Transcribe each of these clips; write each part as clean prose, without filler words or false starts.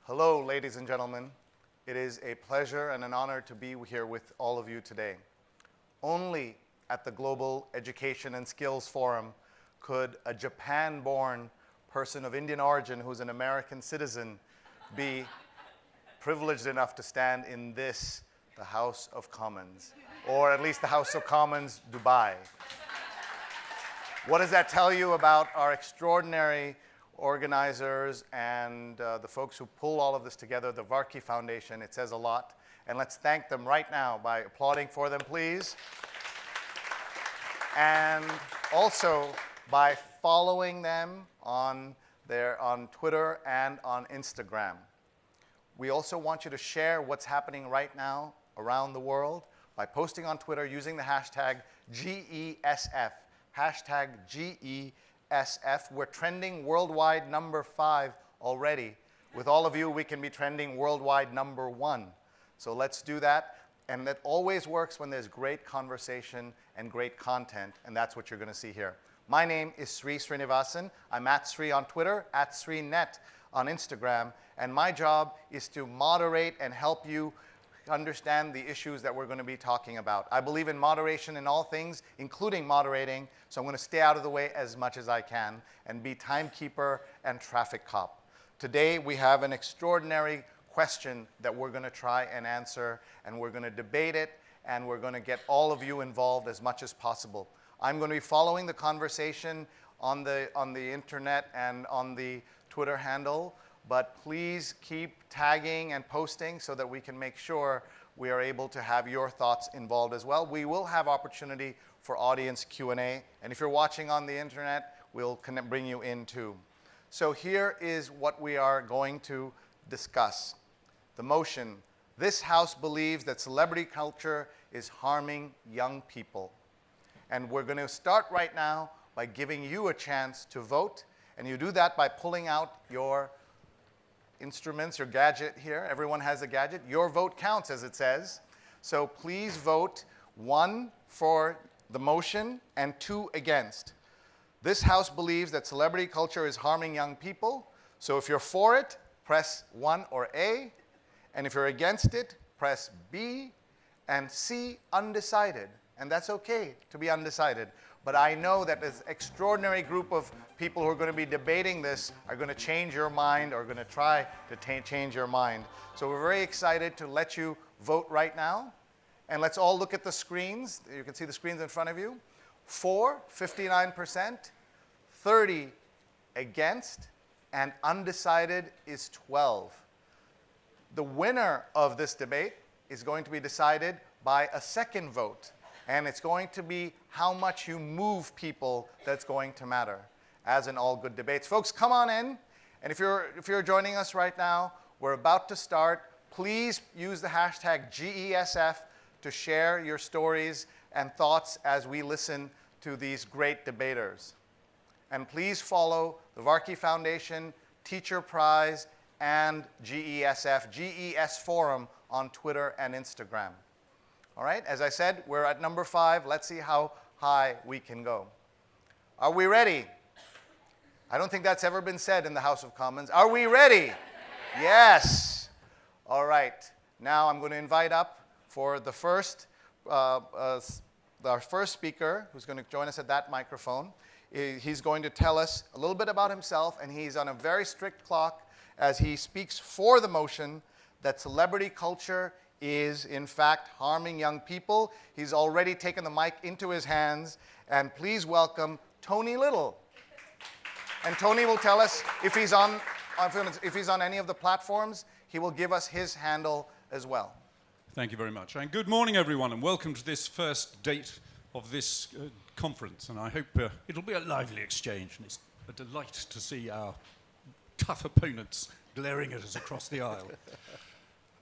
Hello, ladies and gentlemen. It is a pleasure and an honor to be here with all of you today. Only at the Global Education and Skills Forum could a Japan-born person of Indian origin who's an American citizen be privileged enough to stand in this, the House of Commons, or at least the House of Commons, Dubai. What does that tell you about our extraordinary organizers and the folks who pull all of this together, the Varkey Foundation? It says a lot. And let's thank them right now by applauding for them, please. And also by following them on Twitter and on Instagram. We also want you to share what's happening right now around the world by posting on Twitter using the hashtag GESF, hashtag GESF. We're trending worldwide number 5 already. With all of you, we can be trending worldwide number 1. So let's do that. And that always works when there's great conversation and great content, and that's what you're going to see here. My name is Sri Srinivasan. I'm at Sri on Twitter, at SriNet on Instagram, and my job is to moderate and help you understand the issues that we're going to be talking about. I believe in moderation in all things, including moderating, so I'm going to stay out of the way as much as I can and be timekeeper and traffic cop. Today we have an extraordinary question that we're going to try and answer, and we're going to debate it, and we're going to get all of you involved as much as possible. I'm going to be following the conversation on the internet and on the Twitter handle, but please keep tagging and posting so that we can make sure we are able to have your thoughts involved as well. We will have opportunity for audience Q&A, and if you're watching on the internet, we'll bring you in too. So here is what we are going to discuss. The motion: this House believes that celebrity culture is harming young people. And we're going to start right now by giving you a chance to vote, and you do that by pulling out your instruments, your gadget here. Everyone has a gadget. Your vote counts, as it says. So please vote 1 for the motion and 2 against. This House believes that celebrity culture is harming young people. So if you're for it, press 1 or A. And if you're against it, press B. And C, undecided. And that's okay to be undecided. But I know that this extraordinary group of people who are going to be debating this are going to change your mind, or going to try to change your mind. So we're very excited to let you vote right now. And let's all look at the screens. You can see the screens in front of you. For, 59%, 30 against, and undecided is 12. The winner of this debate is going to be decided by a second vote. And it's going to be how much you move people that's going to matter, as in all good debates. Folks, come on in. And if you're joining us right now, we're about to start. Please use the hashtag GESF to share your stories and thoughts as we listen to these great debaters. And please follow the Varkey Foundation, Teacher Prize, and GESF, GES Forum on Twitter and Instagram. All right, as I said, we're at number 5. Let's see how high we can go. Are we ready? I don't think that's ever been said in the House of Commons. Are we ready? Yes. All right. Now I'm going to invite up for the our first speaker, who's going to join us at that microphone. He's going to tell us a little bit about himself, and he's on a very strict clock as he speaks for the motion that celebrity culture is, in fact, harming young people. He's already taken the mic into his hands, and please welcome Tony Little. And Tony will tell us if he's on any of the platforms. He will give us his handle as well. Thank you very much. And good morning, everyone, and welcome to this first date of this conference. And I hope it'll be a lively exchange, and it's a delight to see our tough opponents glaring at us across the aisle.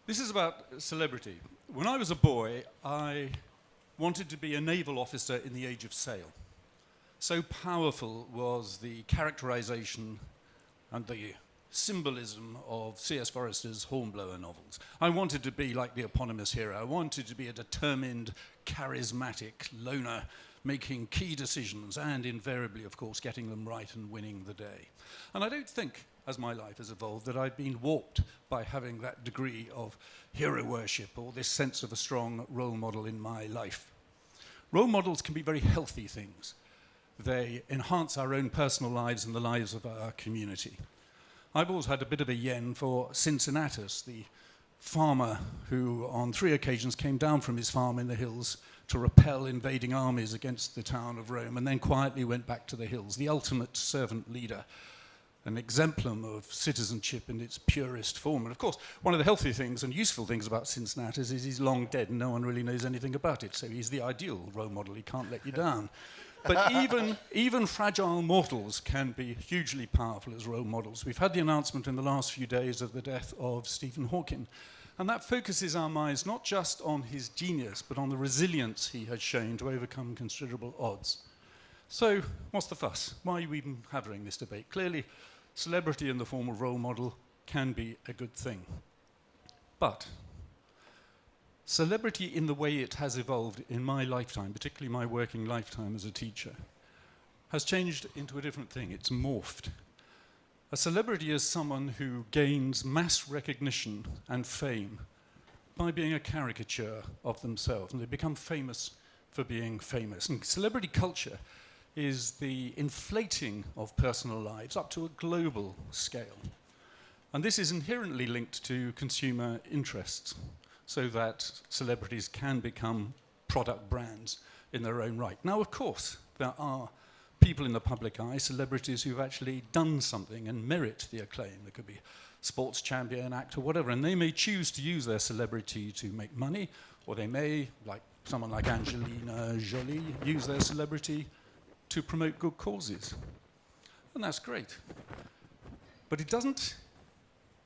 This is about celebrity. When I was a boy, I wanted to be a naval officer in the age of sail. So powerful was the characterization and the symbolism of C.S. Forester's Hornblower novels. I wanted to be like the eponymous hero. I wanted to be a determined, charismatic loner making key decisions and invariably, of course, getting them right and winning the day. And I don't think, as my life has evolved, that I've been warped by having that degree of hero worship or this sense of a strong role model in my life. Role models can be very healthy things. They enhance our own personal lives and the lives of our community. I've always had a bit of a yen for Cincinnatus, the farmer who on 3 occasions came down from his farm in the hills to repel invading armies against the town of Rome and then quietly went back to the hills, the ultimate servant leader, an exemplum of citizenship in its purest form. And of course, one of the healthy things and useful things about Cincinnatus is he's long dead and no one really knows anything about it, so he's the ideal role model, he can't let you down. But even fragile mortals can be hugely powerful as role models. We've had the announcement in the last few days of the death of Stephen Hawking, and that focuses our minds not just on his genius, but on the resilience he has shown to overcome considerable odds. So, what's the fuss? Why are we even having this debate? Clearly, celebrity in the form of role model can be a good thing. But celebrity in the way it has evolved in my lifetime, particularly my working lifetime as a teacher, has changed into a different thing. It's morphed. A celebrity is someone who gains mass recognition and fame by being a caricature of themselves, and they become famous for being famous. And celebrity culture is the inflating of personal lives up to a global scale. And this is inherently linked to consumer interests, so that celebrities can become product brands in their own right. Now, of course, there are people in the public eye, celebrities who've actually done something and merit the acclaim. They could be sports champion, actor, whatever, and they may choose to use their celebrity to make money, or they may, like someone like Angelina Jolie, use their celebrity to promote good causes. And that's great. But it doesn't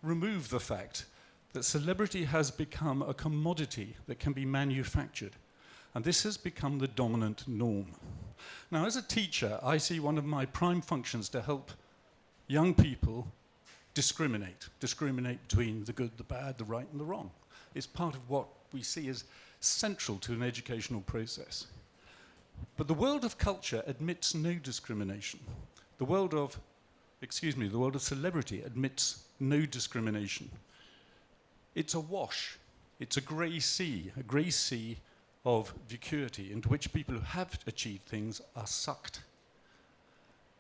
remove the fact that celebrity has become a commodity that can be manufactured. And this has become the dominant norm. Now, as a teacher, I see one of my prime functions to help young people discriminate between the good, the bad, the right, and the wrong. It's part of what we see as central to an educational process. But the world of culture admits no discrimination. The world of celebrity admits no discrimination. It's a wash. It's a grey sea of vacuity into which people who have achieved things are sucked.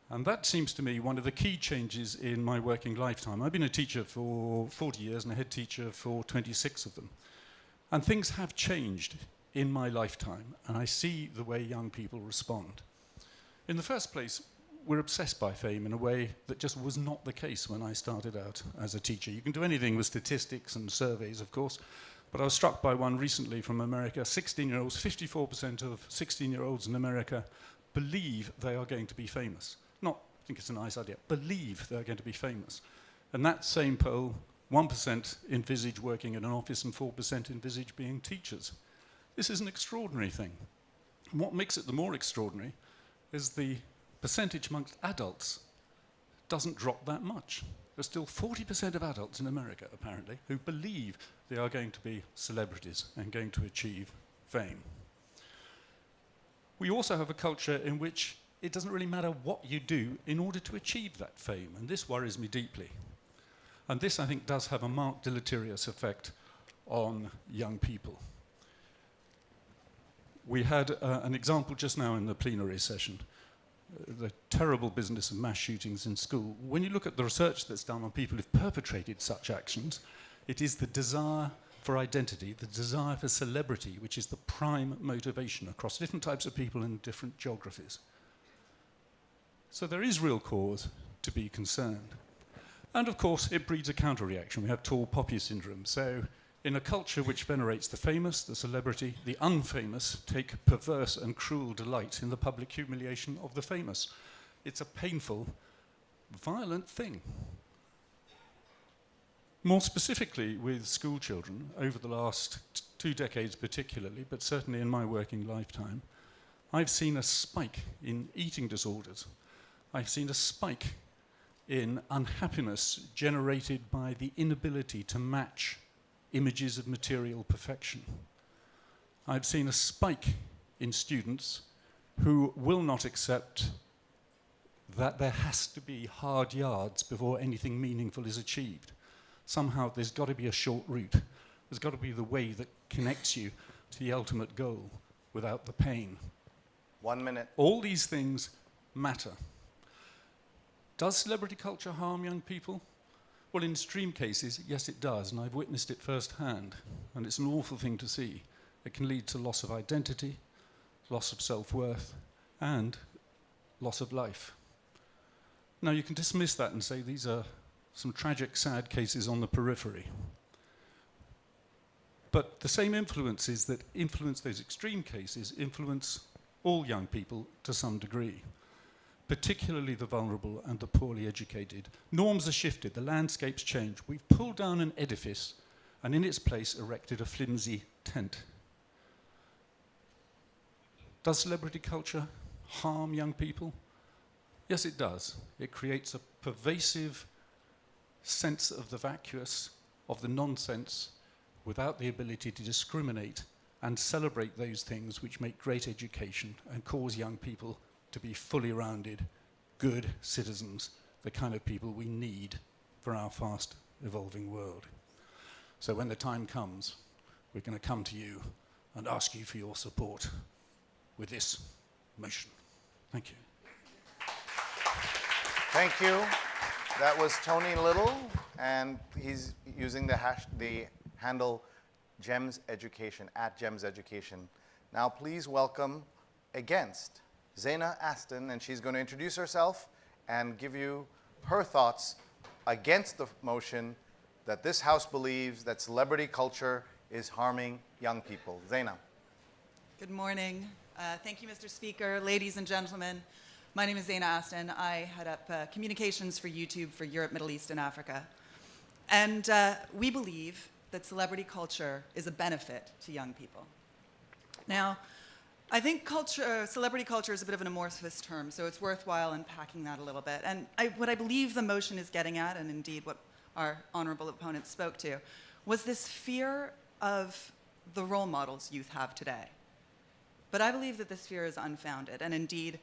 And that seems to me one of the key changes in my working lifetime. I've been a teacher for 40 years and a head teacher for 26 of them. And things have changed in my lifetime, and I see the way young people respond. In the first place, we're obsessed by fame in a way that just was not the case when I started out as a teacher. You can do anything with statistics and surveys, of course, but I was struck by one recently from America. 16-year-olds, 54% of 16-year-olds in America believe they are going to be famous. Not think it's a nice idea, believe they're going to be famous. And that same poll, 1% envisage working in an office and 4% envisage being teachers. This is an extraordinary thing. And what makes it the more extraordinary is the percentage amongst adults doesn't drop that much. There's still 40% of adults in America, apparently, who believe they are going to be celebrities and going to achieve fame. We also have a culture in which it doesn't really matter what you do in order to achieve that fame, and this worries me deeply. And this, I think, does have a marked deleterious effect on young people. We had an example just now in the plenary session, the terrible business of mass shootings in school. When you look at the research that's done on people who've perpetrated such actions, it is the desire for identity, the desire for celebrity, which is the prime motivation across different types of people in different geographies. So there is real cause to be concerned. And of course, it breeds a counter-reaction. We have tall poppy syndrome. So in a culture which venerates the famous, the celebrity, the unfamous take perverse and cruel delight in the public humiliation of the famous. It's a painful, violent thing. More specifically with school children, over the last 2 decades particularly, but certainly in my working lifetime, I've seen a spike in eating disorders. I've seen a spike in unhappiness generated by the inability to match images of material perfection. I've seen a spike in students who will not accept that there has to be hard yards before anything meaningful is achieved. Somehow there's got to be a short route. There's got to be the way that connects you to the ultimate goal without the pain. 1 minute. All these things matter. Does celebrity culture harm young people? Well, in extreme cases, yes, it does, and I've witnessed it firsthand, and it's an awful thing to see. It can lead to loss of identity, loss of self-worth, and loss of life. Now, you can dismiss that and say these are some tragic, sad cases on the periphery. But the same influences that influence those extreme cases influence all young people to some degree, particularly the vulnerable and the poorly educated. Norms are shifted, the landscape's changed. We've pulled down an edifice and in its place erected a flimsy tent. Does celebrity culture harm young people? Yes, it does. It creates a pervasive sense of the vacuous, of the nonsense, without the ability to discriminate and celebrate those things which make great education and cause young people to be fully rounded, good citizens, the kind of people we need for our fast evolving world. So when the time comes, we're going to come to you and ask you for your support with this motion. Thank you. Thank you. That was Tony Little, and he's using the handle Gems Education, @GemsEducation. Now please welcome against Zayna Aston, and she's going to introduce herself and give you her thoughts against the motion that this House believes that celebrity culture is harming young people. Zayna. Good morning. Thank you, Mr. Speaker. Ladies and gentlemen, my name is Zayna Aston. I head up communications for YouTube for Europe, Middle East, and Africa. And we believe that celebrity culture is a benefit to young people. Now, I think celebrity culture is a bit of an amorphous term, so it's worthwhile unpacking that a little bit. And what I believe the motion is getting at, and indeed what our honorable opponent spoke to, was this fear of the role models youth have today. But I believe that this fear is unfounded, and indeed,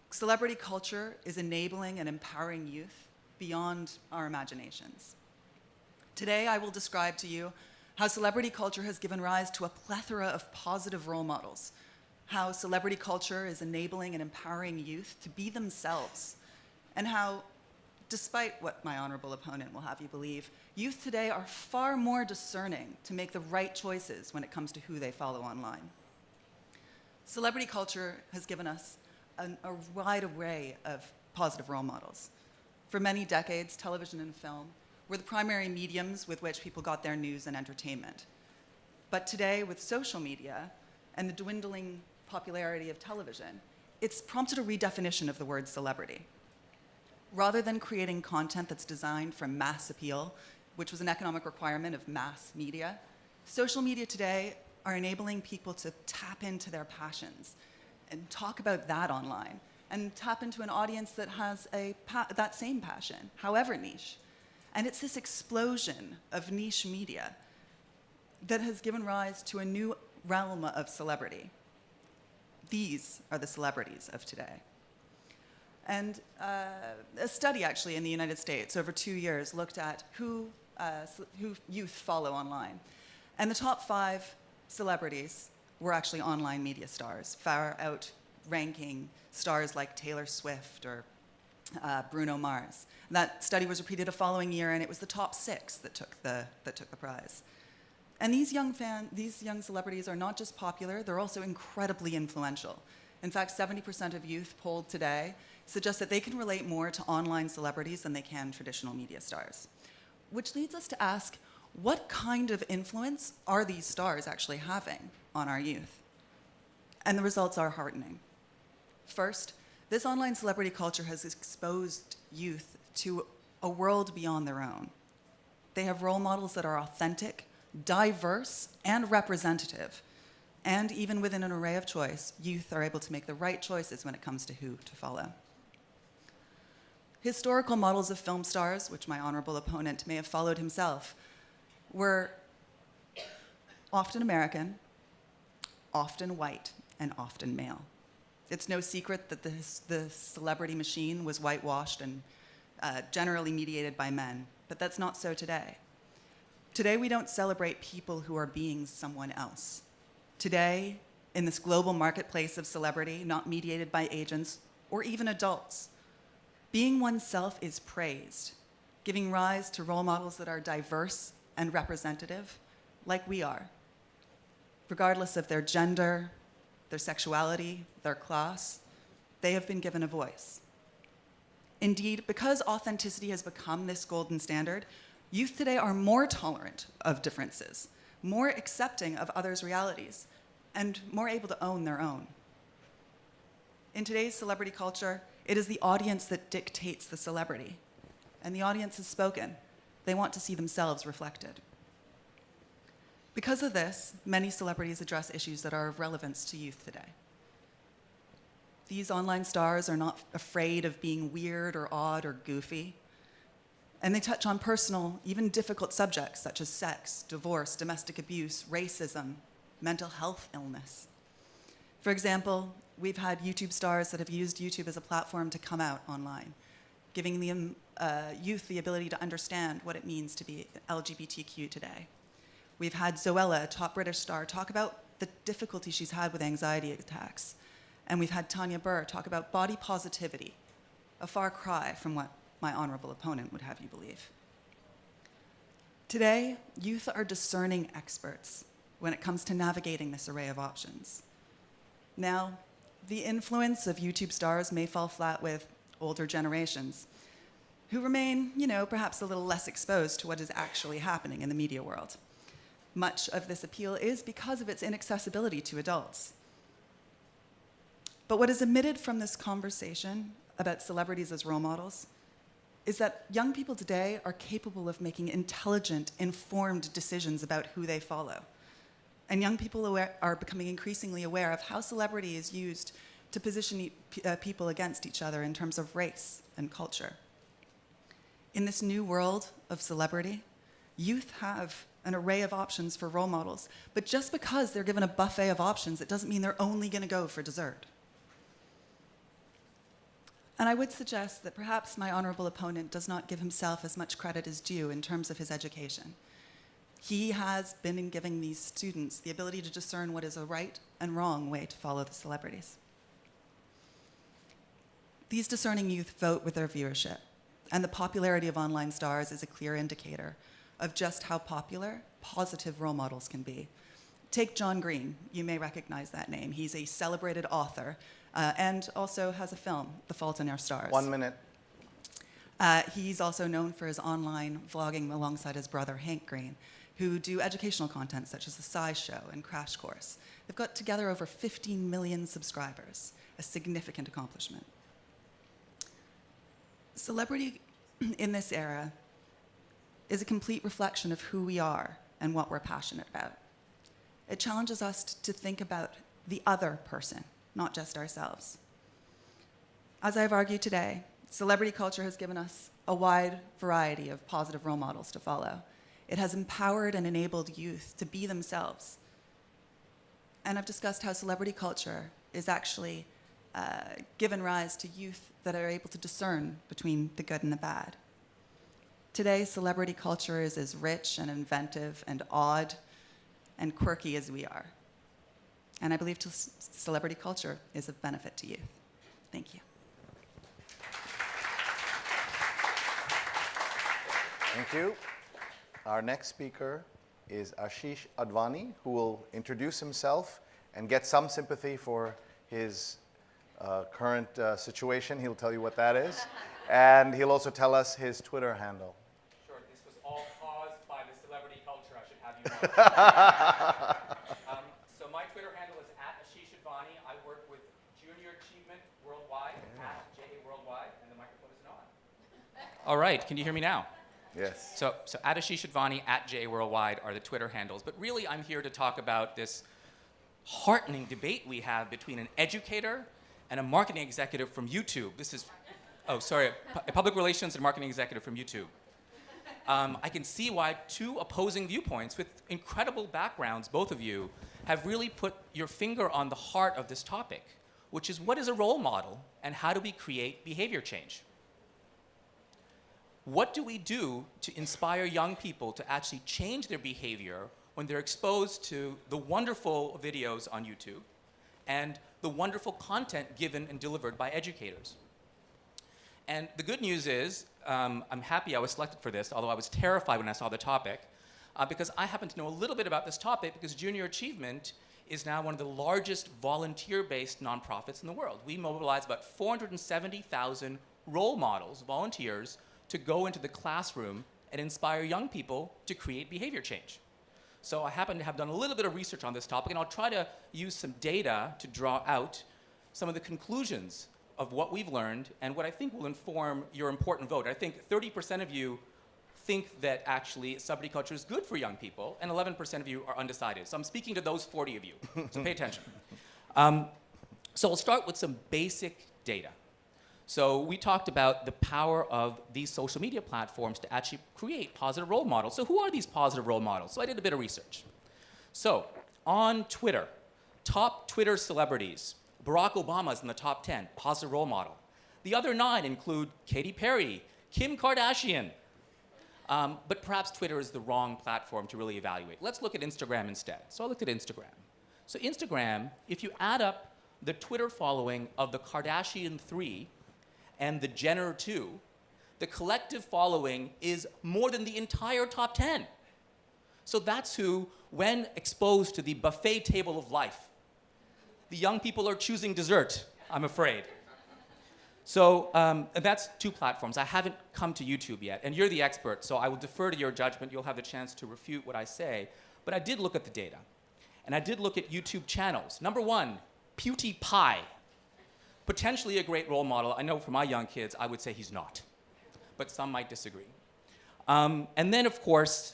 celebrity culture is enabling and empowering youth beyond our imaginations. Today, I will describe to you how celebrity culture has given rise to a plethora of positive role models, how celebrity culture is enabling and empowering youth to be themselves, and how, despite what my honorable opponent will have you believe, youth today are far more discerning to make the right choices when it comes to who they follow online. Celebrity culture has given us a wide array of positive role models. For many decades, television and film were the primary mediums with which people got their news and entertainment. But today, with social media and the dwindling popularity of television, it's prompted a redefinition of the word celebrity. Rather than creating content that's designed for mass appeal, which was an economic requirement of mass media, social media today are enabling people to tap into their passions and talk about that online and tap into an audience that has that same passion, however niche. And it's this explosion of niche media that has given rise to a new realm of celebrity. These are the celebrities of today. And a study actually in the United States over 2 years looked at who youth follow online. And the top 5 celebrities were actually online media stars, far outranking stars like Taylor Swift or Bruno Mars. That study was repeated the following year, and it was the top 6 that took the prize. And these young celebrities are not just popular, they're also incredibly influential. In fact, 70% of youth polled today suggest that they can relate more to online celebrities than they can traditional media stars. Which leads us to ask, what kind of influence are these stars actually having on our youth? And the results are heartening. First, this online celebrity culture has exposed youth to a world beyond their own. They have role models that are authentic, diverse, and representative. And even within an array of choice, youth are able to make the right choices when it comes to who to follow. Historical models of film stars, which my honorable opponent may have followed himself, were often American, often white, and often male. It's no secret that the celebrity machine was whitewashed and generally mediated by men, but that's not so today. Today, we don't celebrate people who are being someone else. Today, in this global marketplace of celebrity, not mediated by agents or even adults, being oneself is praised, giving rise to role models that are diverse and representative, like we are, regardless of their gender, their sexuality, their class. They have been given a voice. Indeed, because authenticity has become this golden standard, youth today are more tolerant of differences, more accepting of others' realities, and more able to own their own. In today's celebrity culture, it is the audience that dictates the celebrity, and the audience has spoken. They want to see themselves reflected. Because of this, many celebrities address issues that are of relevance to youth today. These online stars are not afraid of being weird or odd or goofy, and they touch on personal, even difficult subjects such as sex, divorce, domestic abuse, racism, mental health illness. For example, we've had YouTube stars that have used YouTube as a platform to come out online, giving the youth the ability to understand what it means to be LGBTQ today. We've had Zoella, a top British star, talk about the difficulty she's had with anxiety attacks. And we've had Tanya Burr talk about body positivity, a far cry from what my honorable opponent would have you believe. Today, youth are discerning experts when it comes to navigating this array of options. Now, the influence of YouTube stars may fall flat with older generations who remain, perhaps a little less exposed to what is actually happening in the media world. Much of this appeal is because of its inaccessibility to adults. But what is omitted from this conversation about celebrities as role models is that young people today are capable of making intelligent, informed decisions about who they follow. And young people are becoming increasingly aware of how celebrity is used to position people against each other in terms of race and culture. In this new world of celebrity, youth have an array of options for role models, but just because they're given a buffet of options, it doesn't mean they're only going to go for dessert. And I would suggest that perhaps my honorable opponent does not give himself as much credit as due in terms of his education. He has been giving these students the ability to discern what is a right and wrong way to follow the celebrities. These discerning youth vote with their viewership, and the popularity of online stars is a clear indicator of just how popular positive role models can be. Take John Green. You may recognize that name. He's a celebrated author and also has a film, The Fault in Our Stars. 1 minute. He's also known for his online vlogging alongside his brother, Hank Green, who do educational content such as The SciShow and Crash Course. They've got together over 15 million subscribers, a significant accomplishment. Celebrity in this era is a complete reflection of who we are and what we're passionate about. It challenges us to think about the other person, not just ourselves. As I've argued today, celebrity culture has given us a wide variety of positive role models to follow. It has empowered and enabled youth to be themselves. And I've discussed how celebrity culture is actually given rise to youth that are able to discern between the good and the bad. Today, celebrity culture is as rich and inventive and odd and quirky as we are. And I believe celebrity culture is of benefit to youth. Thank you. Thank you. Our next speaker is Asheesh Advani, who will introduce himself and get some sympathy for his current situation. He'll tell you what that is. And he'll also tell us his Twitter handle. Sure, this was all caused by the celebrity culture, I should have you know. So my Twitter handle is @Asheesh Advani. I work with Junior Achievement Worldwide, @JA Worldwide, and the microphone is on. All right, can you hear me now? Yes. So @Asheesh Advani, @JA Worldwide are the Twitter handles. But really, I'm here to talk about this heartening debate we have between an educator and a marketing executive from YouTube. This is, a public relations and marketing executive from YouTube. I can see why two opposing viewpoints with incredible backgrounds, both of you, have really put your finger on the heart of this topic. which is what is a role model and how do we create behavior change? What do we do to inspire young people to actually change their behavior when they're exposed to the wonderful videos on YouTube and the wonderful content given and delivered by educators? And the good news is, I'm happy I was selected for this, although I was terrified when I saw the topic, because I happen to know a little bit about this topic because Junior Achievement is now one of the largest volunteer-based nonprofits in the world. We mobilize about 470,000 role models, volunteers, to go into the classroom and inspire young people to create behavior change. So I happen to have done a little bit of research on this topic, and I'll try to use some data to draw out some of the conclusions of what we've learned and what I think will inform your important vote. I think 30% of you think that actually celebrity culture is good for young people, and 11% of you are undecided. So I'm speaking to those 40 of you, so pay attention. So I'll start with some basic data. So we talked about the power of these social media platforms to actually create positive role models. So who are these positive role models? So I did a bit of research. So on Twitter, top Twitter celebrities, Barack Obama's in the top 10, positive role model. The other 9 include Katy Perry, Kim Kardashian. But perhaps Twitter is the wrong platform to really evaluate. Let's look at Instagram instead. So I looked at Instagram. So Instagram, if you add up the Twitter following of the Kardashian 3 and the Jenner 2, the collective following is more than the entire top 10. So that's who, when exposed to the buffet table of life, the young people are choosing dessert, I'm afraid. So that's 2 platforms. I haven't come to YouTube yet, and you're the expert, so I will defer to your judgment. You'll have the chance to refute what I say. But I did look at the data, and I did look at YouTube channels. Number 1, PewDiePie. Potentially a great role model. I know for my young kids, I would say he's not, but some might disagree. And then, of course,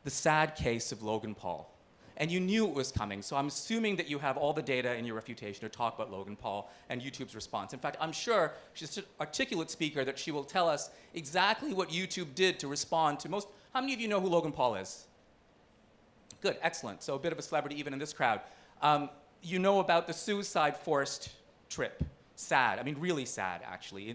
the sad case of Logan Paul. And you knew it was coming, so I'm assuming that you have all the data in your refutation to talk about Logan Paul and YouTube's response. In fact, I'm sure she's an articulate speaker that she will tell us exactly what YouTube did to respond to most. How many of you know who Logan Paul is? Good, excellent. So a bit of a celebrity even in this crowd. You know about the suicide forced trip. Sad, I mean really sad actually.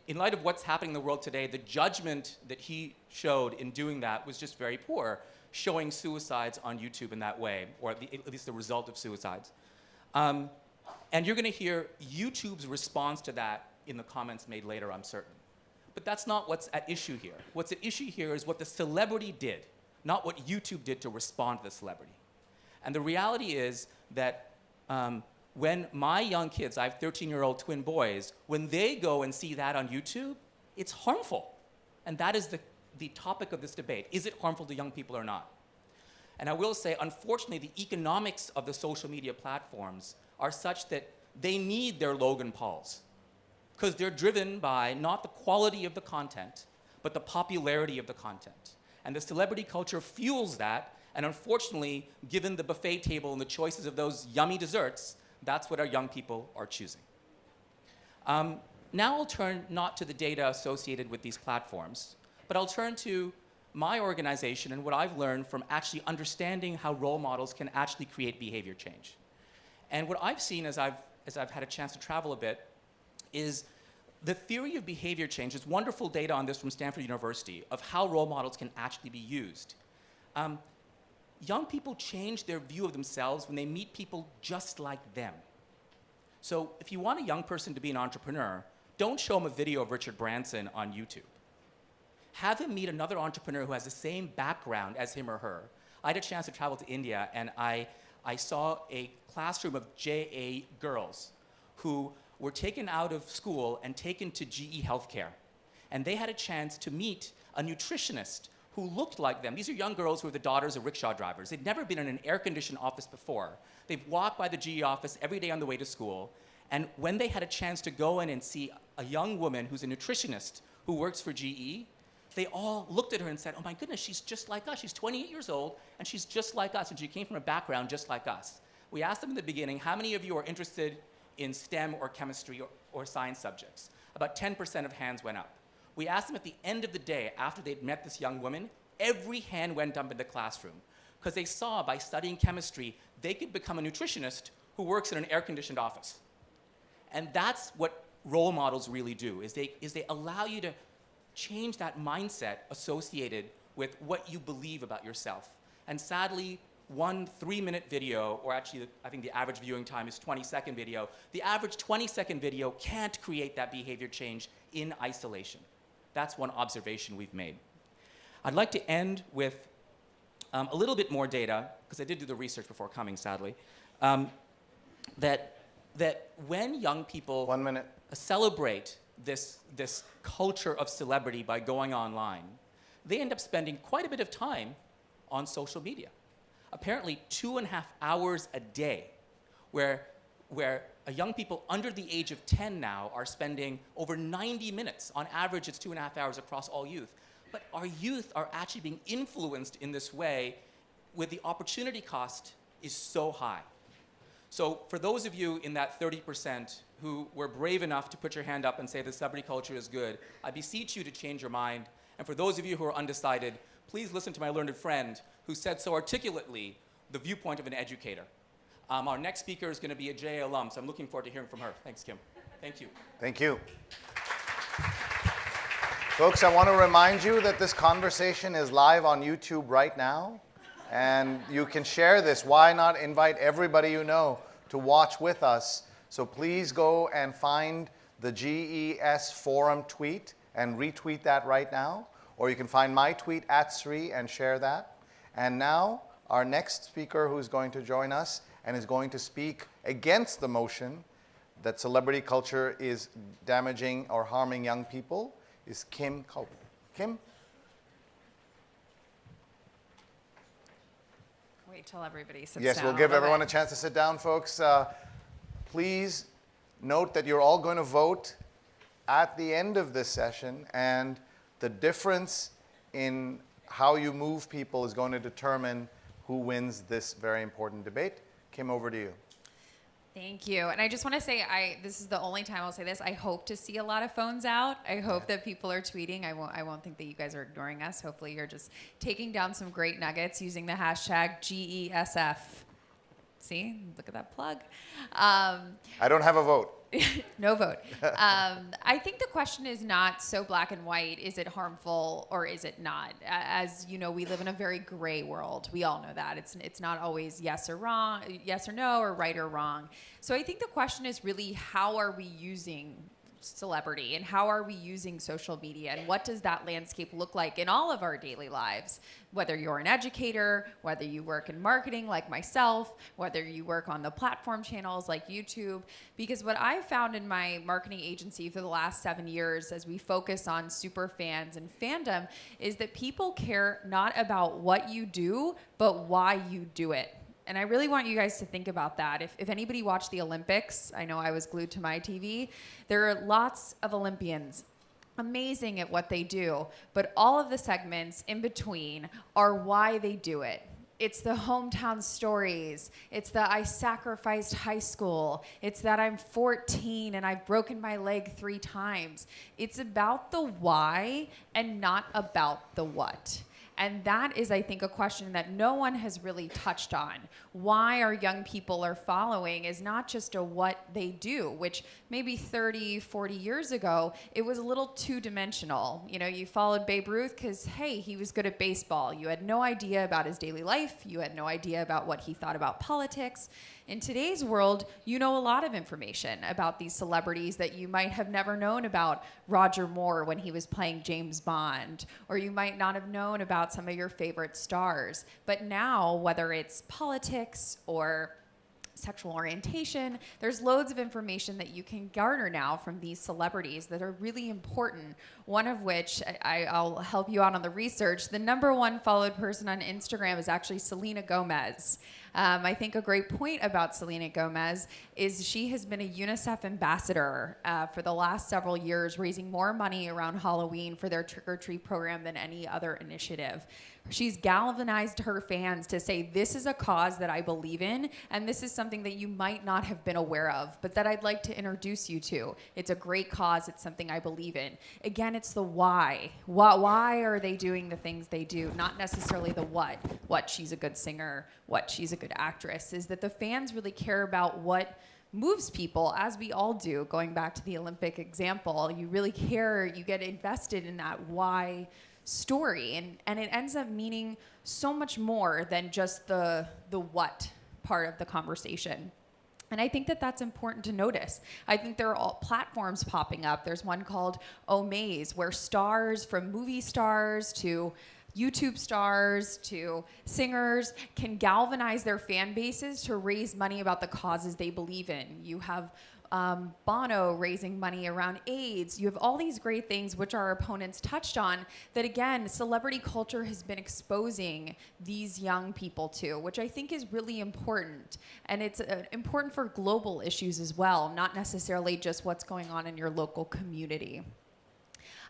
In light of what's happening in the world today, the judgment that he showed in doing that was just very poor, showing suicides on YouTube in that way, or at least the result of suicides. And you're gonna hear YouTube's response to that in the comments made later, I'm certain. But that's not what's at issue here. What's at issue here is what the celebrity did, not what YouTube did to respond to the celebrity. And the reality is that when my young kids, I have 13-year-old twin boys, when they go and see that on YouTube, it's harmful. And that is the topic of this debate. Is it harmful to young people or not? And I will say, unfortunately, the economics of the social media platforms are such that they need their Logan Pauls, because they're driven by not the quality of the content, but the popularity of the content. And the celebrity culture fuels that, and unfortunately, given the buffet table and the choices of those yummy desserts, that's what our young people are choosing. Now I'll turn not to the data associated with these platforms, but I'll turn to my organization and what I've learned from actually understanding how role models can actually create behavior change. And what I've seen as I've had a chance to travel a bit is the theory of behavior change. There's wonderful data on this from Stanford University of how role models can actually be used. Young people change their view of themselves when they meet people just like them. So if you want a young person to be an entrepreneur, don't show them a video of Richard Branson on YouTube. Have him meet another entrepreneur who has the same background as him or her. I had a chance to travel to India, and I saw a classroom of JA girls who were taken out of school and taken to GE Healthcare. And they had a chance to meet a nutritionist who looked like them. These are young girls who are the daughters of rickshaw drivers. They'd never been in an air-conditioned office before. They've walked by the GE office every day on the way to school. And when they had a chance to go in and see a young woman who's a nutritionist who works for GE, they all looked at her and said, oh my goodness, she's just like us. She's 28 years old, and she's just like us, and she came from a background just like us. We asked them in the beginning, how many of you are interested in STEM or chemistry or science subjects? About 10% of hands went up. We asked them at the end of the day, after they'd met this young woman, every hand went up in the classroom, because they saw by studying chemistry, they could become a nutritionist who who works in an air-conditioned office. And that's what role models really do, is they allow you to change that mindset associated with what you believe about yourself. And sadly, one 3-minute video, or actually I think the average viewing time is 20-second video, the average 20-second video can't create that behavior change in isolation. That's one observation we've made. I'd like to end with a little bit more data, because I did do the research before coming, sadly, that when young people 1 minute. celebrate this culture of celebrity by going online, they end up spending quite a bit of time on social media. Apparently 2.5 hours a day, where young people under the age of 10 now are spending over 90 minutes. On average, it's 2.5 hours across all youth. But our youth are actually being influenced in this way where the opportunity cost is so high. So for those of you in that 30% who were brave enough to put your hand up and say the celebrity culture is good, I beseech you to change your mind. And for those of you who are undecided, please listen to my learned friend who said so articulately the viewpoint of an educator. Our next speaker is going to be a JA alum, so I'm looking forward to hearing from her. Thanks, Kim. Thank you. Thank you. Folks, I want to remind you that this conversation is live on YouTube right now, and you can share this. Why not invite everybody you know to watch with us? So please go and find the GES Forum tweet and retweet that right now, or you can find my tweet @Sri and share that. And now, our next speaker who's going to join us and is going to speak against the motion that celebrity culture is damaging or harming young people is Kim Kaupe. Kim? Wait till everybody sits down. Yes, we'll give everyone a chance to sit down, folks. Please note that you're all going to vote at the end of this session, and the difference in how you move people is going to determine who wins this very important debate. Kim, over to you. Thank you. And I just want to say, this is the only time I'll say this. I hope to see a lot of phones out. I hope that people are tweeting. I won't think that you guys are ignoring us. Hopefully you're just taking down some great nuggets using the hashtag GESF. See, look at that plug. I don't have a vote. No vote. I think the question is not so black and white. Is it harmful or is it not? As you know, we live in a very gray world. We all know that. It's not always yes or wrong, yes or no, or right or wrong. So I think the question is really, how are we using celebrity and how are we using social media, and what does that landscape look like in all of our daily lives? Whether you're an educator, whether you work in marketing like myself, whether you work on the platform channels like YouTube. Because what I've found in my marketing agency for the last 7 years as we focus on super fans and fandom is that people care not about what you do, but why you do it. And I really want you guys to think about that. If anybody watched the Olympics, I know I was glued to my TV, there are lots of Olympians amazing at what they do, but all of the segments in between are why they do it. It's the hometown stories. It's the I sacrificed high school. It's that I'm 14 and I've broken my leg 3 times. It's about the why and not about the what. And that is, I think, a question that no one has really touched on. Why our young people are following is not just a what they do, which maybe 30, 40 years ago, it was a little two-dimensional. You know, you followed Babe Ruth because, hey, he was good at baseball. You had no idea about his daily life. You had no idea about what he thought about politics. In today's world, you know a lot of information about these celebrities that you might have never known about Roger Moore when he was playing James Bond, or you might not have known about some of your favorite stars. But now, whether it's politics or sexual orientation, there's loads of information that you can garner now from these celebrities that are really important. One of which, I'll help you out on the research, the #1 followed person on Instagram is actually Selena Gomez. I think a great point about Selena Gomez is she has been a UNICEF ambassador for the last several years, raising more money around Halloween for their trick-or-treat program than any other initiative. She's galvanized her fans to say, this is a cause that I believe in, and this is something that you might not have been aware of, but that I'd like to introduce you to. It's a great cause. It's something I believe in. Again, it's the why. Why are they doing the things they do? Not necessarily the what. What, she's a good singer. What, she's a good actress, is that the fans really care about what moves people, as we all do. Going back to the Olympic example, you really care, you get invested in that why story, and it ends up meaning so much more than just the what part of the conversation. And I think that that's important to notice. I think there are all platforms popping up. There's one called Omaze, where stars, from movie stars to YouTube stars to singers, can galvanize their fan bases to raise money about the causes they believe in. You have Bono raising money around AIDS. You have all these great things which our opponents touched on that, again, celebrity culture has been exposing these young people to, which I think is really important. And it's important for global issues as well, not necessarily just what's going on in your local community.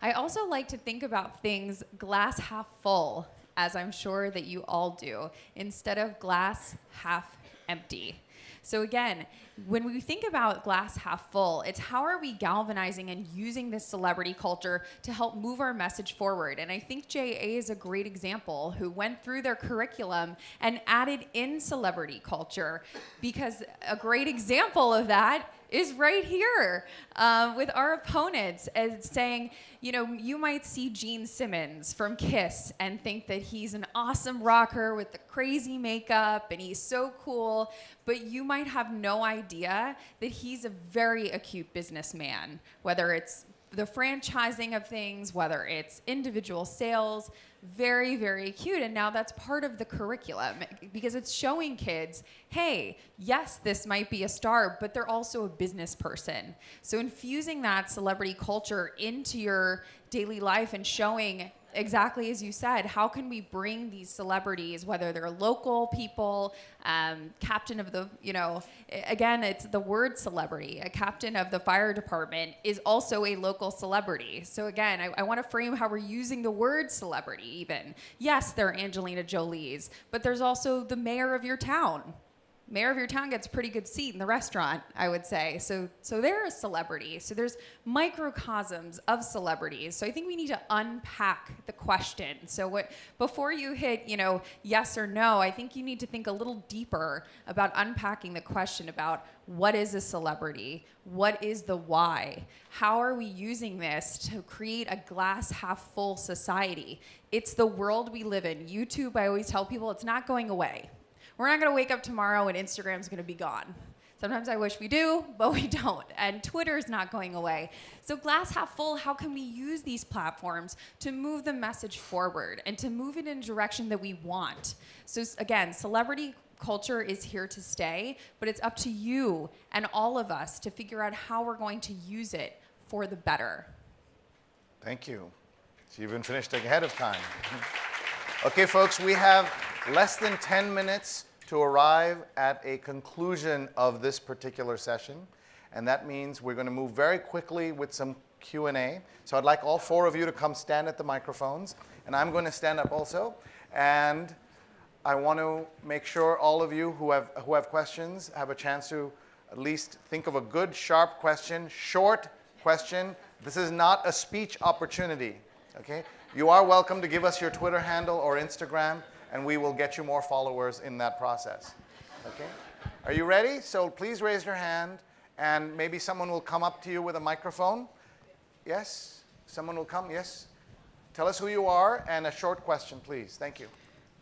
I also like to think about things glass half full, as I'm sure that you all do, instead of glass half empty. So again, when we think about glass half full, it's how are we galvanizing and using this celebrity culture to help move our message forward? And I think JA is a great example, who went through their curriculum and added in celebrity culture, because a great example of that is right here with our opponents, as saying, you know, you might see Gene Simmons from Kiss and think that he's an awesome rocker with the crazy makeup and he's so cool, but you might have no idea that he's a very acute businessman, whether it's the franchising of things, whether it's individual sales, very, very acute. And now that's part of the curriculum, because it's showing kids, hey, yes, this might be a star, but they're also a business person. So infusing that celebrity culture into your daily life and showing, exactly as you said, how can we bring these celebrities, whether they're local people, captain of the, you know, again, it's the word celebrity. A captain of the fire department is also a local celebrity. So again, I want to frame how we're using the word celebrity even. Yes, they're Angelina Jolie's, but there's also the mayor of your town. Mayor of your town gets a pretty good seat in the restaurant, I would say. So they're a celebrity. So there's microcosms of celebrities. So I think we need to unpack the question. So before you hit, you know, yes or no, I think you need to think a little deeper about unpacking the question about what is a celebrity? What is the why? How are we using this to create a glass half full society? It's the world we live in. YouTube, I always tell people, it's not going away. We're not going to wake up tomorrow and Instagram's going to be gone. Sometimes I wish we do, but we don't. And Twitter's not going away. So glass half full, how can we use these platforms to move the message forward and to move it in a direction that we want? So again, celebrity culture is here to stay, but it's up to you and all of us to figure out how we're going to use it for the better. Thank you. So you've been finished ahead of time. Okay, folks, we have less than 10 minutes to arrive at a conclusion of this particular session. And that means we're going to move very quickly with some Q&A. So I'd like all four of you to come stand at the microphones. And I'm going to stand up also. And I want to make sure all of you who have questions have a chance to at least think of a good, sharp question, short question. This is not a speech opportunity, okay? You are welcome to give us your Twitter handle or Instagram, and we will get you more followers in that process, okay? Are you ready? So please raise your hand, and maybe someone will come up to you with a microphone. Yes? Someone will come, yes? Tell us who you are, and a short question, please. Thank you.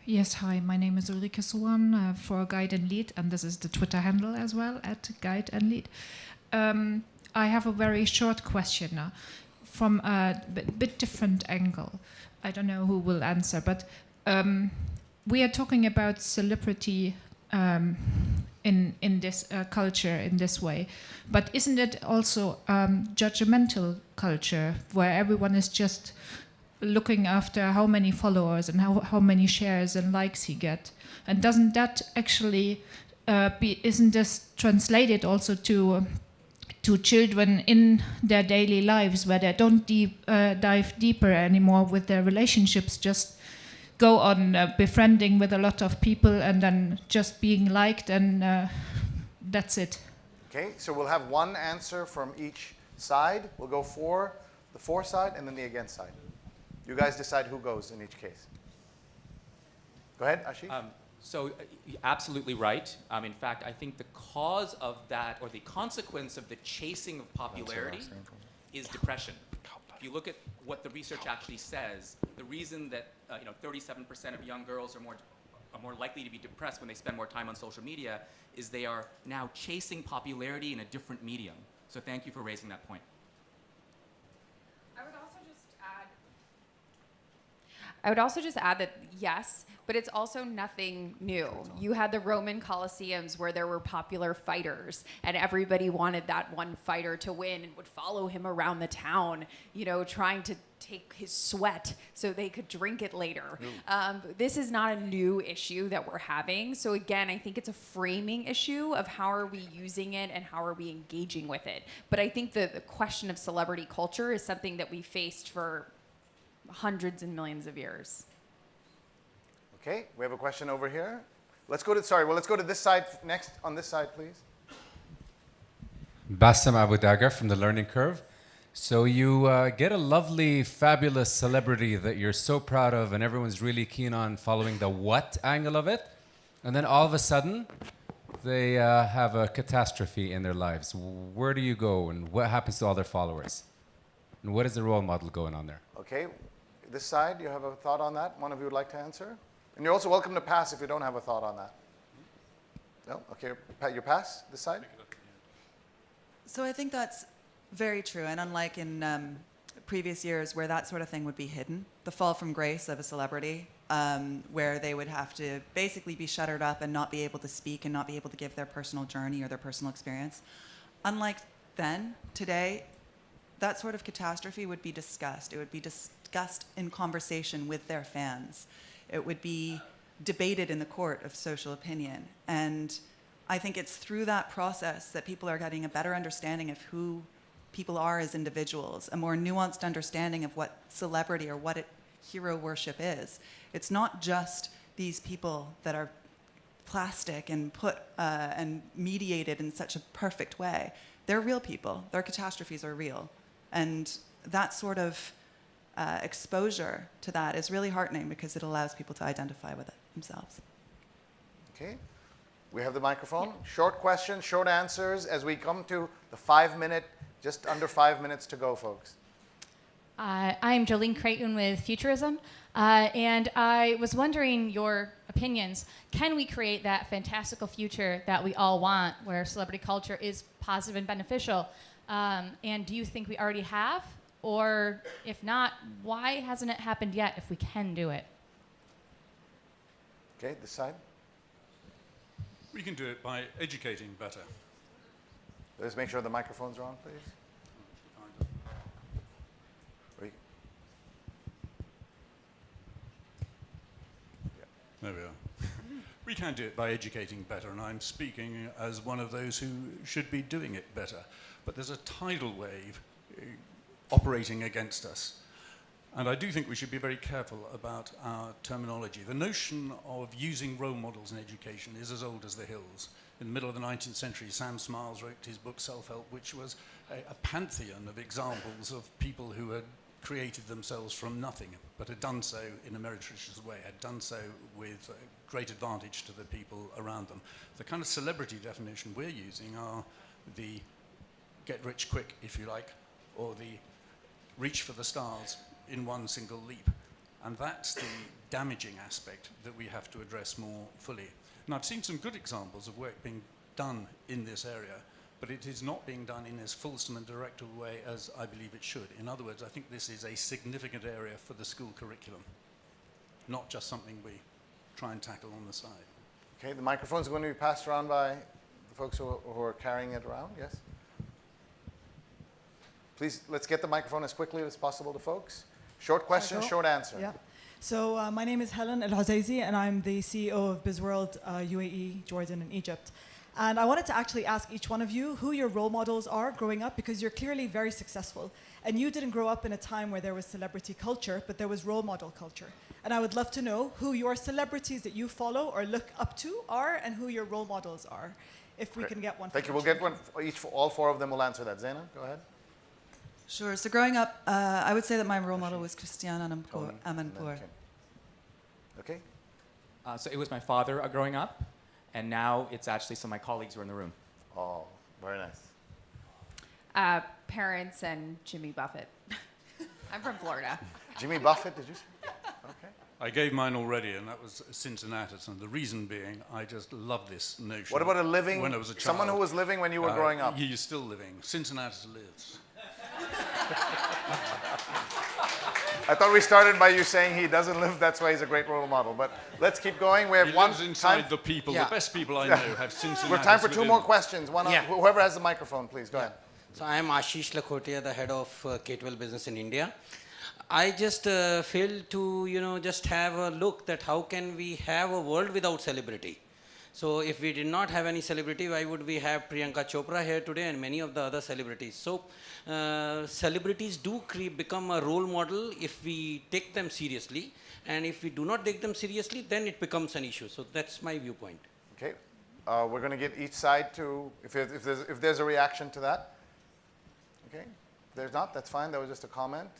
Yes, hi, my name is Ulrike Sohan for Guide and Lead, and this is the Twitter handle as well, at Guide and Lead. I have a very short question from a bit different angle. I don't know who will answer, but we are talking about celebrity in this culture in this way. But isn't it also judgmental culture where everyone is just looking after how many followers and how many shares and likes he get? And doesn't that actually isn't this translated also to children in their daily lives, where they don't dive deeper anymore with their relationships, just go on befriending with a lot of people and then just being liked, and that's it? Okay, so we'll have one answer from each side. We'll go for the for side and then the against side. You guys decide who goes in each case. Go ahead, Asheesh. So you're absolutely right. In fact, I think the cause of that, or the consequence of the chasing of popularity, is depression. If you look at what the research actually says, the reason that 37% of young girls are more likely to be depressed when they spend more time on social media is they are now chasing popularity in a different medium. So thank you for raising that point. I would also just add that yes, but it's also nothing new. You had the Roman Colosseums where there were popular fighters and everybody wanted that one fighter to win and would follow him around the town, trying to take his sweat so they could drink it later. This is not a new issue that we're having. So again, I think it's a framing issue of how are we using it and how are we engaging with it. But I think the question of celebrity culture is something that we faced for hundreds and millions of years. Okay, we have a question over here. Let's go to this side next. On this side, please. Bassem Abu Dagar from The Learning Curve. So you get a lovely, fabulous celebrity that you're so proud of and everyone's really keen on following the what angle of it. And then all of a sudden, they have a catastrophe in their lives. Where do you go and what happens to all their followers? And what is the role model going on there? Okay, this side, you have a thought on that? One of you would like to answer? And you're also welcome to pass if you don't have a thought on that. No? Okay, you pass this side? So I think that's very true, and unlike in previous years where that sort of thing would be hidden, the fall from grace of a celebrity, where they would have to basically be shuttered up and not be able to speak and not be able to give their personal journey or their personal experience. Unlike then, today, that sort of catastrophe would be discussed. It would be discussed in conversation with their fans. It would be debated in the court of social opinion. And I think it's through that process that people are getting a better understanding of who people are as individuals, a more nuanced understanding of what celebrity or what hero worship is. It's not just these people that are plastic and put and mediated in such a perfect way. They're real people. Their catastrophes are real. And that sort of exposure to that is really heartening because it allows people to identify with it themselves. Okay. We have the microphone. Short questions, short answers as we come to the 5 minute, just under 5 minutes to go, folks. I'm Jolene Creighton with Futurism, and I was wondering your opinions. Can we create that fantastical future that we all want where celebrity culture is positive and beneficial? And do you think we already have? Or if not, why hasn't it happened yet if we can do it? Okay, this side. We can do it by educating better. Let's make sure the microphones are on, please. There we are. We can do it by educating better, and I'm speaking as one of those who should be doing it better. But there's a tidal wave operating against us. And I do think we should be very careful about our terminology. The notion of using role models in education is as old as the hills. In the middle of the 19th century, Sam Smiles wrote his book Self-Help, which was a pantheon of examples of people who had created themselves from nothing, but had done so in a meretricious way, had done so with great advantage to the people around them. The kind of celebrity definition we're using are the get rich quick, if you like, or the reach for the stars in one single leap. And that's the damaging aspect that we have to address more fully. And I've seen some good examples of work being done in this area, but it is not being done in as fulsome and direct a way as I believe it should. In other words, I think this is a significant area for the school curriculum, not just something we try and tackle on the side. Okay, the microphone's going to be passed around by the folks who are carrying it around, yes? Please, let's get the microphone as quickly as possible to folks. Short question, short answer. Yeah. So my name is Helen El-Hozaizi, and I'm the CEO of BizWorld UAE, Jordan, and Egypt. And I wanted to actually ask each one of you who your role models are growing up, because you're clearly very successful. And you didn't grow up in a time where there was celebrity culture, but there was role model culture. And I would love to know who your celebrities that you follow or look up to are and who your role models are, if we can get one. Thank you. We'll get one each. All four of them will answer that. Zayna, go ahead. Sure. So growing up, I would say that my role model was Christiane Amanpour. Okay. So it was my father growing up, and now it's actually some of my colleagues who are in the room. Oh, very nice. Parents and Jimmy Buffett. I'm from Florida. Jimmy Buffett, did you say? Okay. I gave mine already, and that was Cincinnatus. And the reason being, I just love this notion. What about a living, when I was a child, someone who was living when you were growing up? He's still living. Cincinnatus lives. I thought we started by you saying he doesn't live, that's why he's a great role model. But let's keep going. We have He one lives inside time. the people. Yeah. The best people I know have Cincinnatus. We have time for live two in more them. questions. Yeah. Whoever has the microphone, please, go ahead. So I am Asheesh Advani, the head of K-12 business in India. I just failed to, just have a look that how can we have a world without celebrity. So if we did not have any celebrity, why would we have Priyanka Chopra here today and many of the other celebrities? So celebrities do become a role model if we take them seriously. And if we do not take them seriously, then it becomes an issue. So that's my viewpoint. Okay. We're going to get each side to, if there's a reaction to that. Okay. If there's not, that's fine. That was just a comment.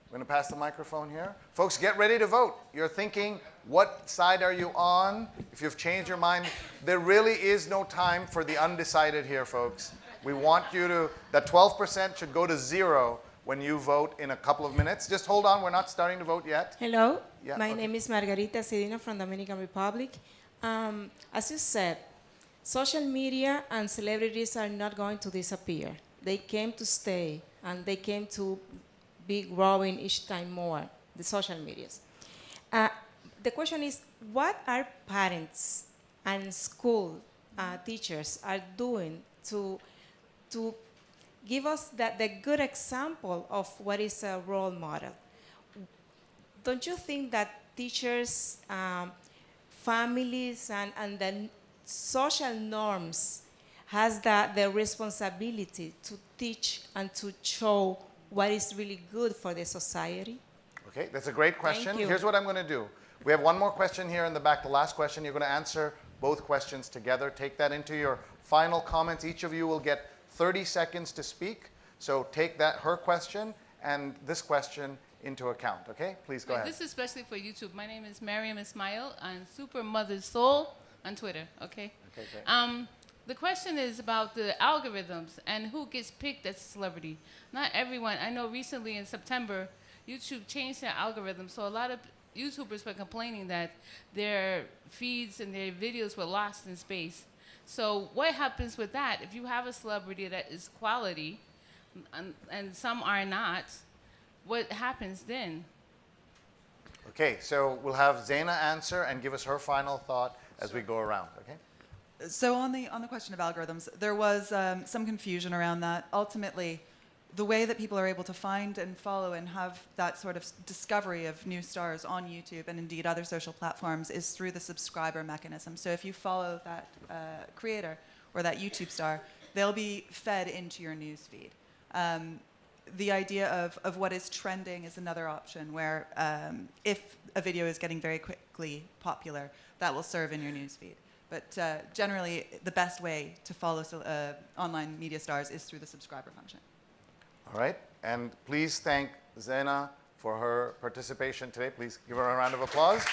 We're going to pass the microphone here. Folks, get ready to vote. You're thinking, what side are you on? If you've changed your mind, there really is no time for the undecided here, folks. We want you to, that 12% should go to 0 when you vote in a couple of minutes. Just hold on, we're not starting to vote yet. Hello, Yeah, my okay. name is Margarita Cedina from the Dominican Republic. As you said, social media and celebrities are not going to disappear. They came to stay, and they came to be growing each time more, the social medias. The question is, what are parents and school teachers are doing to give us the good example of what is a role model? Don't you think that teachers, families, and the social norms has the responsibility to teach and to show what is really good for the society? Okay, that's a great question. you. Here's what I'm going to do. We have one more question here in the back, the last question. You're going to answer both questions together. Take that into your final comments. Each of you will get 30 seconds to speak. So take her question and this question into account, okay? Please go ahead. This is especially for YouTube. My name is Mariam Ismail. I'm Super Mother Soul on Twitter, okay? Okay, great. The question is about the algorithms and who gets picked as a celebrity. Not everyone. I know recently in September, YouTube changed their algorithm, so a lot of YouTubers were complaining that their feeds and their videos were lost in space. So what happens with that? If you have a celebrity that is quality and some are not, what happens then? Okay, so we'll have Zayna answer and give us her final thought as we go around, okay? So on the question of algorithms, there was some confusion around that. Ultimately, the way that people are able to find and follow and have that sort of discovery of new stars on YouTube and indeed other social platforms is through the subscriber mechanism. So if you follow that creator or that YouTube star, they'll be fed into your news feed. The idea of what is trending is another option where if a video is getting very quickly popular, that will serve in your news feed. But generally, the best way to follow online media stars is through the subscriber function. All right, and please thank Zayna for her participation today. Please give her a round of applause.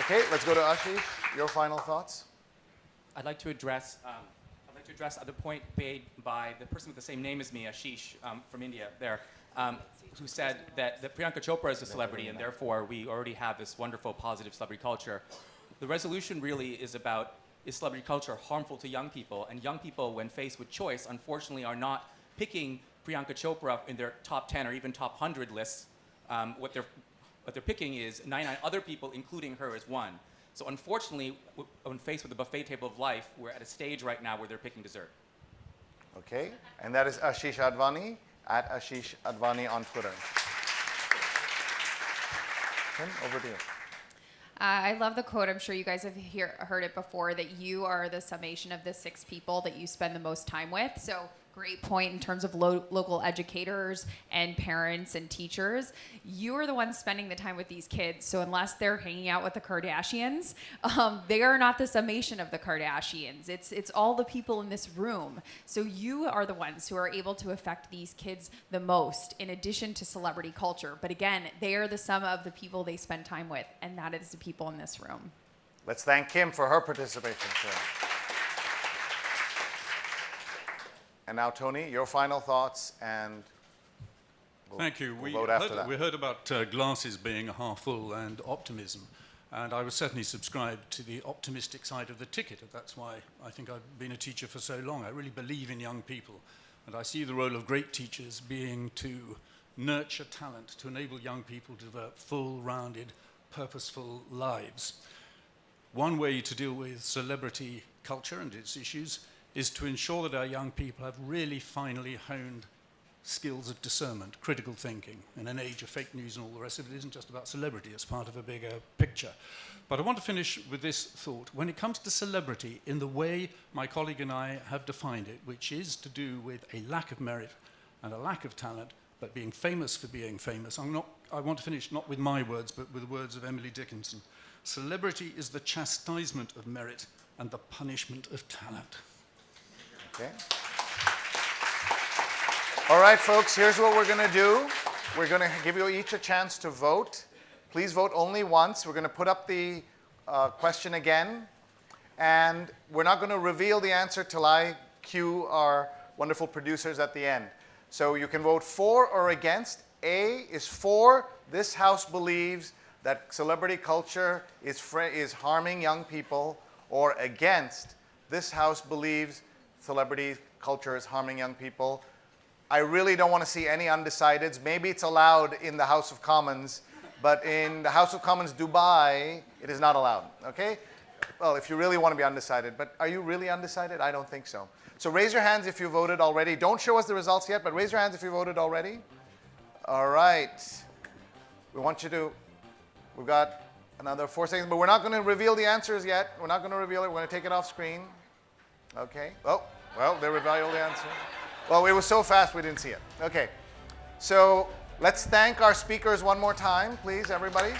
Okay, let's go to Asheesh. Your final thoughts? I'd like to address the point made by the person with the same name as me, Asheesh, from India there, who said that Priyanka Chopra is a celebrity and therefore we already have this wonderful positive celebrity culture. The resolution really is about, is celebrity culture harmful to young people? And young people, when faced with choice, unfortunately are not picking Priyanka Chopra in their top 10 or even top 100 lists. What they're picking is 99 other people, including her as one. So unfortunately, when faced with the buffet table of life, we're at a stage right now where they're picking dessert. Okay, and that is Asheesh Advani at Asheesh Advani on Twitter. Kim, over to you. I love the quote. I'm sure you guys have heard it before, that you are the summation of the 6 people that you spend the most time with. So great point in terms of local educators and parents and teachers. You are the ones spending the time with these kids. So unless they're hanging out with the Kardashians, they are not the summation of the Kardashians. It's all the people in this room. So you are the ones who are able to affect these kids the most, in addition to celebrity culture. But again, they are the sum of the people they spend time with, and that is the people in this room. Let's thank Kim for her participation today. And now, Tony, your final thoughts, and Thank you. we'll vote after that. We heard about glasses being half full and optimism, and I would certainly subscribe to the optimistic side of the ticket. That's why I think I've been a teacher for so long. I really believe in young people, and I see the role of great teachers being to nurture talent, to enable young people to develop full, rounded, purposeful lives. One way to deal with celebrity culture and its issues is to ensure that our young people have really finely honed skills of discernment, critical thinking. In an age of fake news and all the rest of it, isn't just about celebrity, it's part of a bigger picture. But I want to finish with this thought. When it comes to celebrity, in the way my colleague and I have defined it, which is to do with a lack of merit and a lack of talent, but being famous for being famous, I want to finish not with my words, but with the words of Emily Dickinson. Celebrity is the chastisement of merit and the punishment of talent. Okay. All right, folks, here's what we're going to do. We're going to give you each a chance to vote. Please vote only once. We're going to put up the question again. And we're not going to reveal the answer till I cue our wonderful producers at the end. So you can vote for or against. A is for. This House believes that celebrity culture is harming young people. Or against. This House believes celebrity culture is harming young people. I really don't want to see any undecideds. Maybe it's allowed in the House of Commons, but in the House of Commons Dubai, it is not allowed, okay? Well, if you really want to be undecided, but are you really undecided? I don't think so. So raise your hands if you voted already. Don't show us the results yet, but raise your hands if you voted already. All right. We want you to, we've got another 4 seconds, but we're not going to reveal the answers yet. We're not going to reveal it. We're going to take it off screen. Okay. Oh, well, they revealed the answer. Well, it was so fast we didn't see it. Okay. So let's thank our speakers one more time, please, everybody.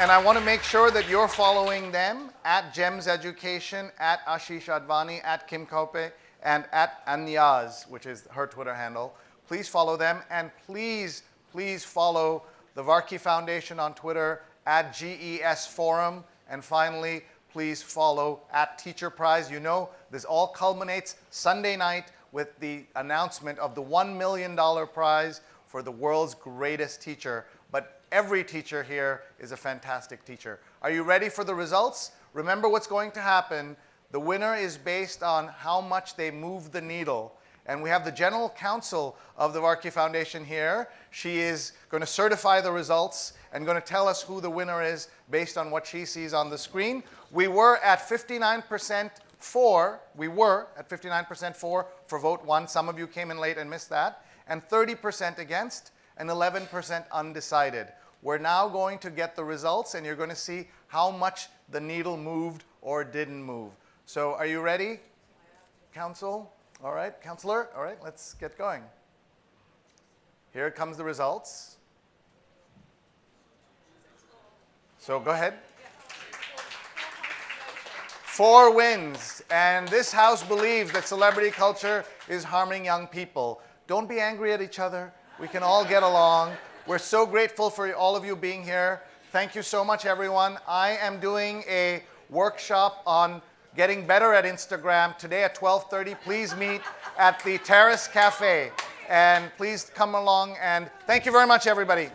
And I want to make sure that you're following them at Gems Education, at Asheesh Advani, at Kim Kaupe, and at Anyaz, which is her Twitter handle. Please follow them, and please, please follow the Varkey Foundation on Twitter, at GES Forum, and finally, please follow at Teacher Prize. You know, this all culminates Sunday night with the announcement of the $1 million prize for the world's greatest teacher. But every teacher here is a fantastic teacher. Are you ready for the results? Remember what's going to happen. The winner is based on how much they move the needle. And we have the General Counsel of the Varkey Foundation here. She is going to certify the results and going to tell us who the winner is based on what she sees on the screen. We were at 59% for. We were at 59% for vote 1. Some of you came in late and missed that. And 30% against and 11% undecided. We're now going to get the results, and you're going to see how much the needle moved or didn't move. So are you ready, Council? All right, Counselor? All right, let's get going. Here comes the results. So go ahead. 4 wins, and this House believes that celebrity culture is harming young people. Don't be angry at each other. We can all get along. We're so grateful for all of you being here. Thank you so much, everyone. I am doing a workshop on getting better at Instagram today at 12:30. Please meet at the Terrace Cafe, and please come along, and thank you very much, everybody.